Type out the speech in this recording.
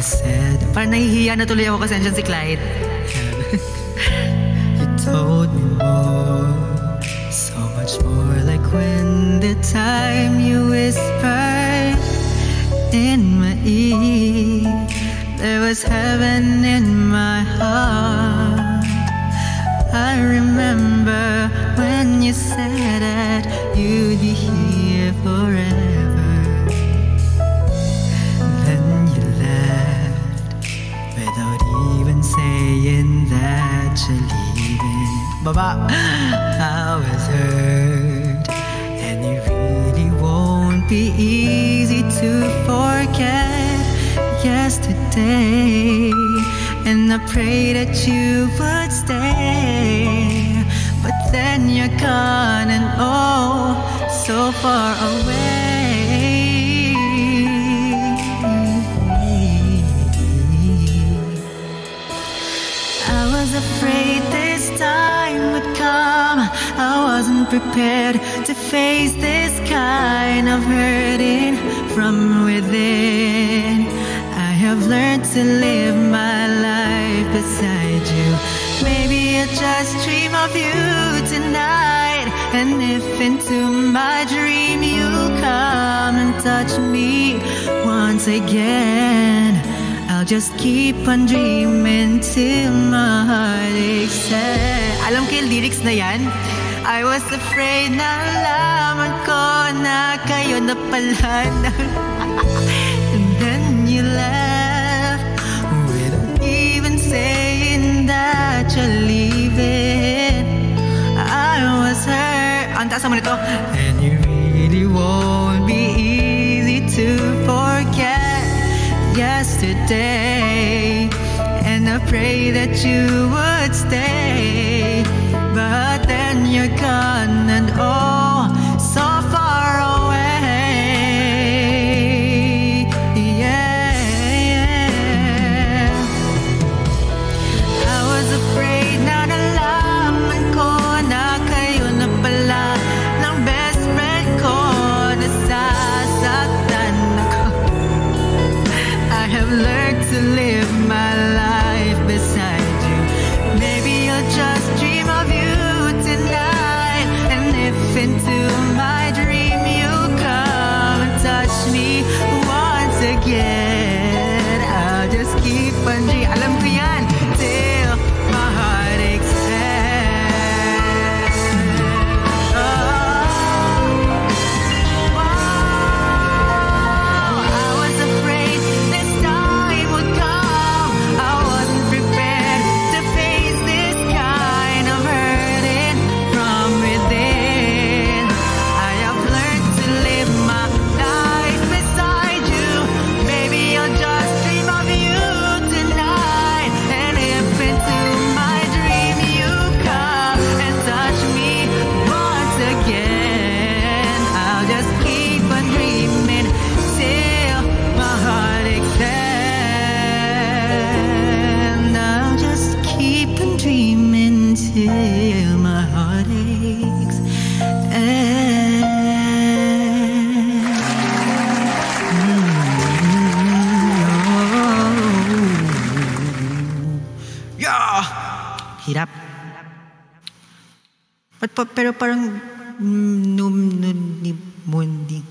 you said, parang nahihiya na tuloy ako kasi andyan si Clyde. you told me more, so much more, like when the time you whispered in my ear, there was heaven in my heart. I remember when you said that you'd be here forever. Then you left without even saying that you're leaving. Baba, I was hurt, and it really won't be easy to forget yesterday, and I pray that you would stay, but then you're gone and oh, so far away. I was afraid this time would come. I wasn't prepared to face this kind of hurting from within. I have learned to live my life beside you. Maybe I just dream of you tonight, and if into my dream you come and touch me once again, I'll just keep on dreaming till my heart aches. Alam ko yung lyrics na yan? I was afraid na laman ko na kayo na pala. And then you left without even saying that you're leaving. I was hurt. Ang taas mo nito. And it really won't be easy to forget yesterday. And I pray that you would stay, but then you're gone and oh, so far away. Yeah. I was afraid na nalaman ko na kayo na pala ng best friend ko. Nasasaktan ako. I have learned to live my life beside you. Maybe I'll just dream of you tonight, and if into my dream you come and touch me once again, I'll just keep on dreaming. Alam ko yan, till my heart aches. I was afraid this time would come. I wasn't prepared to face this kind of hurting from within. I have learned to live my life beside you. Maybe I'll just dream of you tonight, and if into my dream you come and touch me once again, I'll just keep on dreaming till my heart aches. And I'll just keep on dreaming till my heart aches. Yeah! Hirap. Pero parang num ni mundi